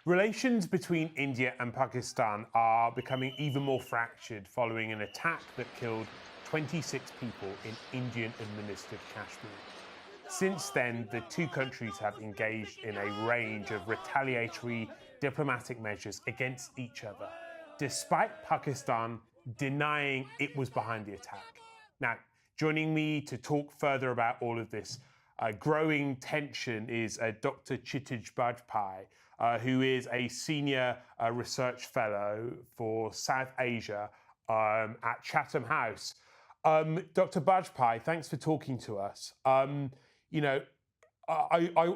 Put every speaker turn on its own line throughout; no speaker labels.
Relations between India and Pakistan are becoming even more fractured following an attack that killed 26 people in Indian-administered Kashmir. Since then, the two countries have engaged in a range of retaliatory diplomatic measures against each other, despite Pakistan denying it was behind the attack. Now, joining me to talk further about all of this growing tension is Dr. Kshitij Bajpai, who is a senior research fellow for South Asia at Chatham House. Dr. Bajpai, thanks for talking to us. I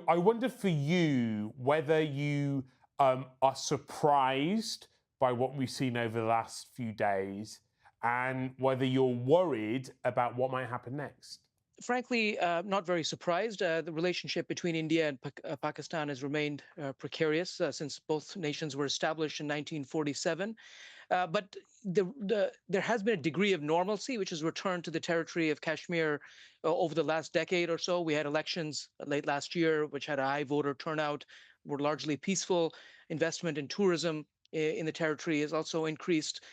wonder for you whether you are surprised by what we've seen over the last few days and whether you're worried about what might happen next.
Frankly, not very surprised. The relationship between India and Pakistan has remained precarious since both nations were established in 1947. But there has been a degree of normalcy, which has returned to the territory of Kashmir over the last decade or so. We had elections late last year, which had a high voter turnout, were largely peaceful. Investment in tourism in the territory has also increased.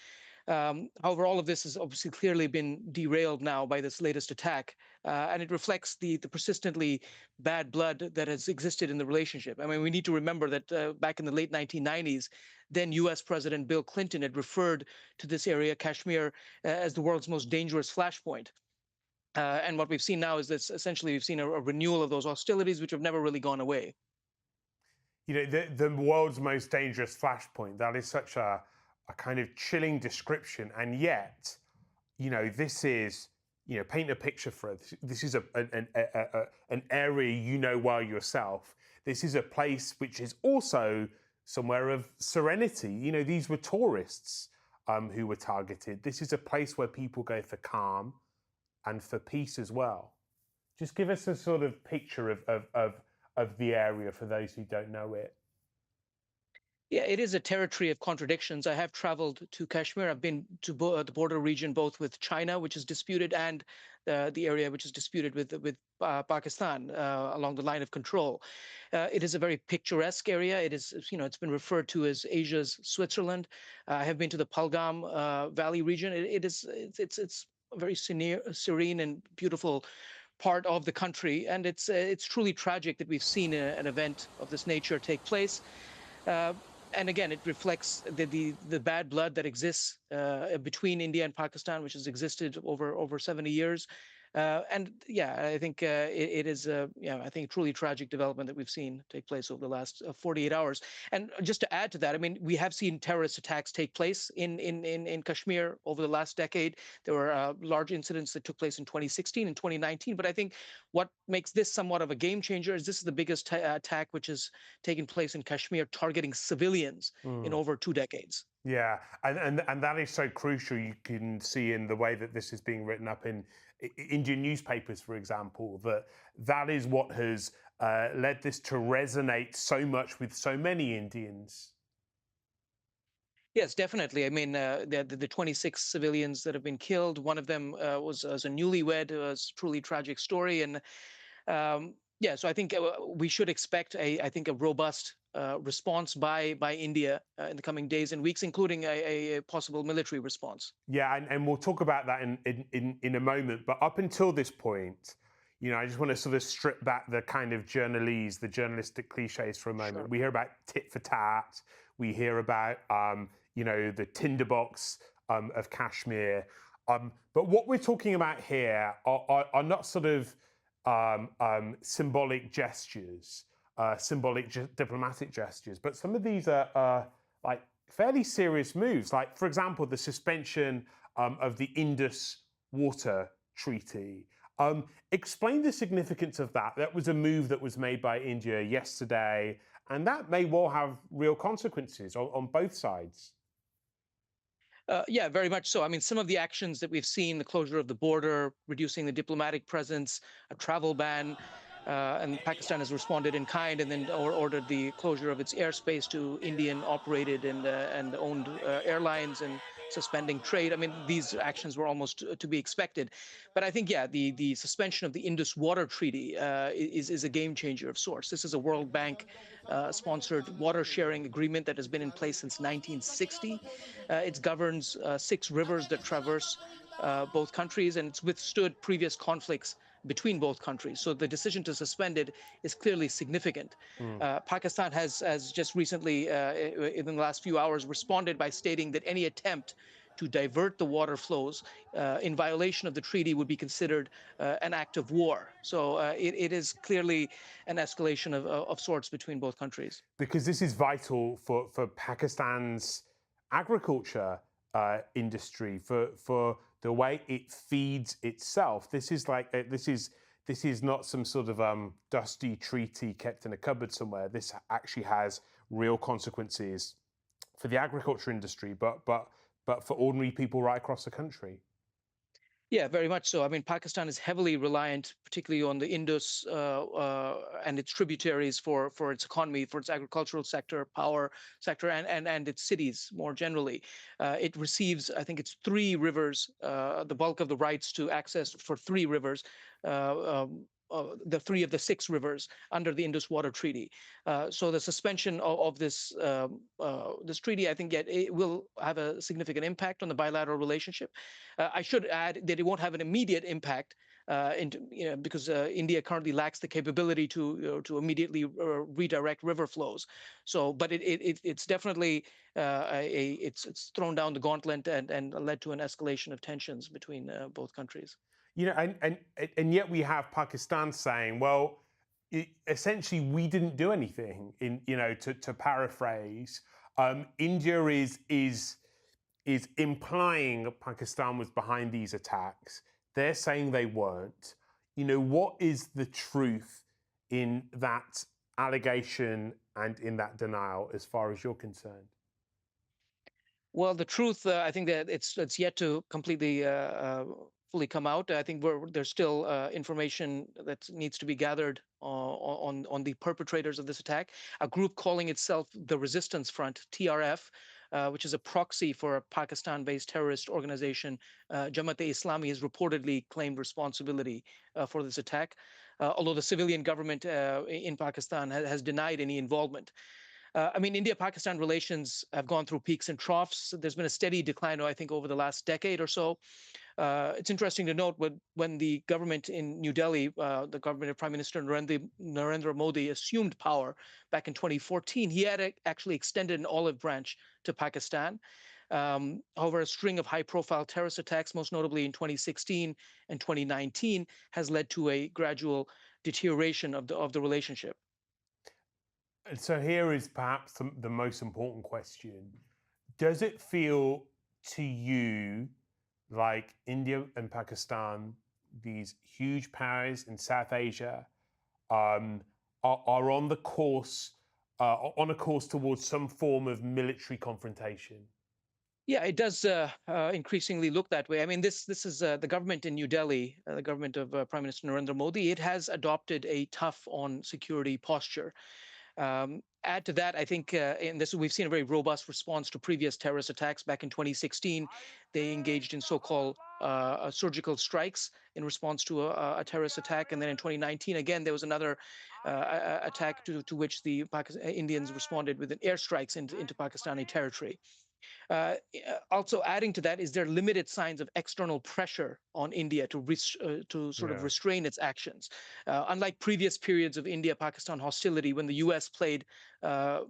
However, all of this has obviously clearly been derailed now by this latest attack, and it reflects the persistently bad blood that has existed in the relationship. I mean, we need to remember that back in the late 1990s, then U.S. President Bill Clinton had referred to this area, Kashmir, as the world's most dangerous flashpoint. And what we've seen now is this essentially we've seen a renewal of those hostilities, which have never really gone away.
You know, the world's most dangerous flashpoint, that is such a kind of chilling description, and yet, this is, paint a picture for us. This is an area well yourself. This is a place which is also somewhere of serenity. These were tourists who were targeted. This is a place where people go for calm and for peace as well. Just give us a sort of picture of the area for those who don't know it.
Yeah, it is a territory of contradictions. I have traveled to Kashmir. I've been to the border region, both with China, which is disputed, and the area which is disputed with Pakistan along the line of control. It is a very picturesque area. It is, it's been referred to as Asia's Switzerland. I have been to the Palgam Valley region. It's a very serene and beautiful part of the country, and it's truly tragic that we've seen an event of this nature take place. And again, it reflects the bad blood that exists between India and Pakistan, which has existed over 70 years. And yeah, I think it is I think truly tragic development that we've seen take place over the last 48 hours. And just to add to that, I mean, we have seen terrorist attacks take place in Kashmir over the last decade. There were large incidents that took place in 2016 and 2019. But I think what makes this somewhat of a game changer is this is the biggest attack which has taken place in Kashmir, targeting civilians in over 2 decades.
Yeah, and that is so crucial. You can see in the way that this is being written up in Indian newspapers, for example, that is what has led this to resonate so much with so many Indians.
Yes, definitely. I mean, the 26 civilians that have been killed, one of them was a newlywed. It was a truly tragic story. And yeah, so I think we should expect I think a robust response by India in the coming days and weeks, including a possible military response.
Yeah, and we'll talk about that in a moment. But up until this point, I just want to sort of strip back the kind of journalese, the journalistic cliches for a moment.
Sure.
We hear about tit for tat. We hear about, the tinderbox of Kashmir. But what we're talking about here are not sort of symbolic gestures, diplomatic gestures, but some of these are like fairly serious moves. Like, for example, the suspension of the Indus Water Treaty. Explain the significance of that. That was a move that was made by India yesterday, and that may well have real consequences on both sides.
Yeah, very much so. I mean, some of the actions that we've seen, the closure of the border, reducing the diplomatic presence, a travel ban, and Pakistan has responded in kind and then ordered the closure of its airspace to Indian-operated and owned airlines and suspending trade. I mean, these actions were almost to be expected. But I think, yeah, the suspension of the Indus Water Treaty is a game changer of sorts. This is a World Bank sponsored water sharing agreement that has been in place since 1960. It governs 6 rivers that traverse both countries, and it's withstood previous conflicts between both countries. So the decision to suspend it is clearly significant.
Mm.
Pakistan has just recently, in the last few hours, responded by stating that any attempt to divert the water flows in violation of the treaty would be considered an act of war. So it is clearly an escalation of sorts between both countries.
Because this is vital for Pakistan's agriculture industry, for the way it feeds itself. This is like this is not some sort of dusty treaty kept in a cupboard somewhere. This actually has real consequences for the agriculture industry, but for ordinary people right across the country.
Yeah, very much so. I mean, Pakistan is heavily reliant, particularly on the Indus and its tributaries for its economy, for its agricultural sector, power sector, and its cities more generally. It receives, I think it's 3 rivers, the bulk of the rights to access for 3 rivers. The 3 of the 6 rivers under the Indus Water Treaty. So the suspension of this treaty, I think, it will have a significant impact on the bilateral relationship. I should add that it won't have an immediate impact because India currently lacks the capability to immediately redirect river flows. So, but it's definitely it's thrown down the gauntlet and led to an escalation of tensions between both countries.
You know, and yet we have Pakistan saying, well, essentially we didn't do anything. In to paraphrase, India is implying that Pakistan was behind these attacks. They're saying they weren't. What is the truth in that allegation and in that denial, as far as you're concerned?
Well, the truth, I think that it's yet to completely fully come out. I think there's still information that needs to be gathered on the perpetrators of this attack. A group calling itself the Resistance Front (TRF), which is a proxy for a Pakistan-based terrorist organization, Jamaat-e-Islami, has reportedly claimed responsibility for this attack, although the civilian government in Pakistan has denied any involvement. I mean, India-Pakistan relations have gone through peaks and troughs. There's been a steady decline, I think, over the last decade or so. It's interesting to note when the government in New Delhi, the government of Prime Minister Narendra Modi, assumed power back in 2014, he had actually extended an olive branch to Pakistan. However, a string of high-profile terrorist attacks, most notably in 2016 and 2019, has led to a gradual deterioration of the relationship.
And so here is perhaps the most important question. Does it feel to you like India and Pakistan, these huge powers in South Asia, are on the course, on a course towards some form of military confrontation?
Yeah, it does increasingly look that way. I mean, this is the government in New Delhi, the government of Prime Minister Narendra Modi. It has adopted a tough on security posture. Add to that, I think, in this we've seen a very robust response to previous terrorist attacks. Back in 2016, they engaged in so-called surgical strikes in response to a terrorist attack, and then in 2019, again, there was another attack to which the Indians responded with an airstrikes into Pakistani territory. Also adding to that is there limited signs of external pressure on India to sort of
Yeah.
restrain its actions. Unlike previous periods of India-Pakistan hostility, when the U.S. played,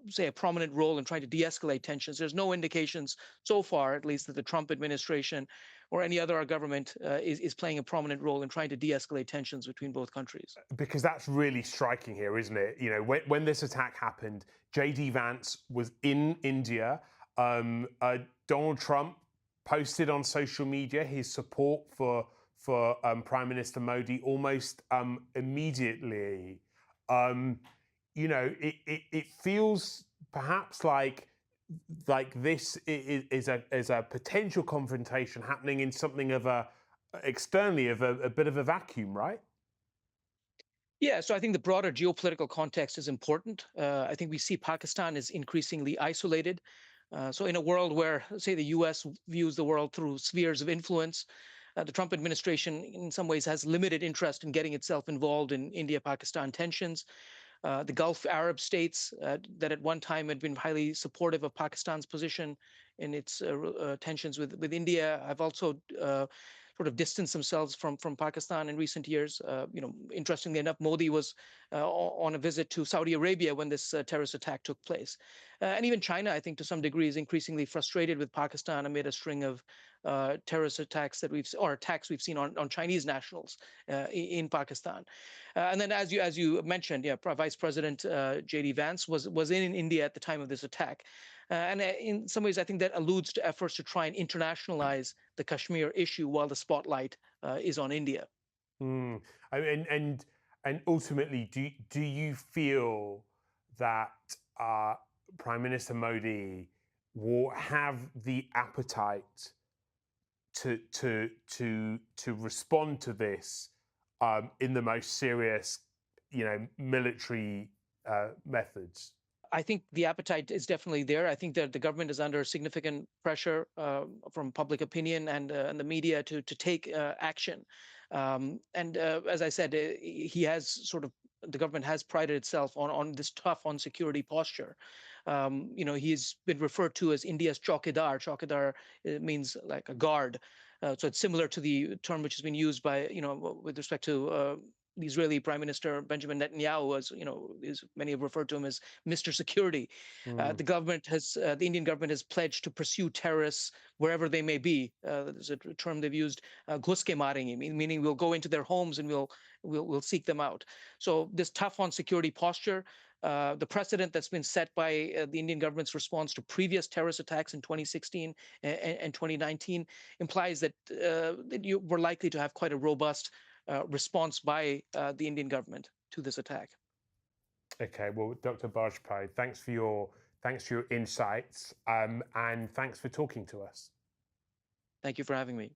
say, a prominent role in trying to de-escalate tensions, there's no indications so far, at least, that the Trump administration or any other government is playing a prominent role in trying to de-escalate tensions between both countries.
Because that's really striking here, isn't it? When this attack happened, J.D. Vance was in India. Donald Trump posted on social media his support for Prime Minister Modi almost immediately. It feels perhaps like this is a potential confrontation happening in something of externally of a bit of a vacuum, right?
Yeah, so I think the broader geopolitical context is important. I think we see Pakistan is increasingly isolated. So, in a world where, say, the U.S. views the world through spheres of influence, the Trump administration, in some ways, has limited interest in getting itself involved in India-Pakistan tensions. The Gulf Arab states that at one time had been highly supportive of Pakistan's position in its tensions with India have also sort of distanced themselves from Pakistan in recent years. Interestingly enough, Modi was on a visit to Saudi Arabia when this terrorist attack took place. And even China, I think, to some degree, is increasingly frustrated with Pakistan amid a string of terrorist attacks or attacks we've seen on Chinese nationals in Pakistan. And then, as you mentioned, yeah, Vice President J.D. Vance was in India at the time of this attack, and in some ways, I think that alludes to efforts to try and internationalize the Kashmir issue while the spotlight is on India.
Mm. And ultimately, do you feel that Prime Minister Modi will have the appetite to respond to this in the most serious, military methods?
I think the appetite is definitely there. I think that the government is under significant pressure from public opinion and the media to take action. And as I said, he has sort of the government has prided itself on this tough on security posture. He's been referred to as India's chowkidar. Chowkidar means like a guard. So it's similar to the term which has been used by, with respect to the Israeli Prime Minister Benjamin Netanyahu, as many have referred to him as Mr. Security.
Mm.
The Indian government has pledged to pursue terrorists wherever they may be. There's a term they've used, "ghus ke marenge," meaning we'll go into their homes and we'll seek them out. So this tough on security posture, the precedent that's been set by the Indian government's response to previous terrorist attacks in 2016 and 2019 implies that we're likely to have quite a robust response by the Indian government to this attack.
Okay, well, Dr. Bajpai, thanks for your insights, and thanks for talking to us.
Thank you for having me.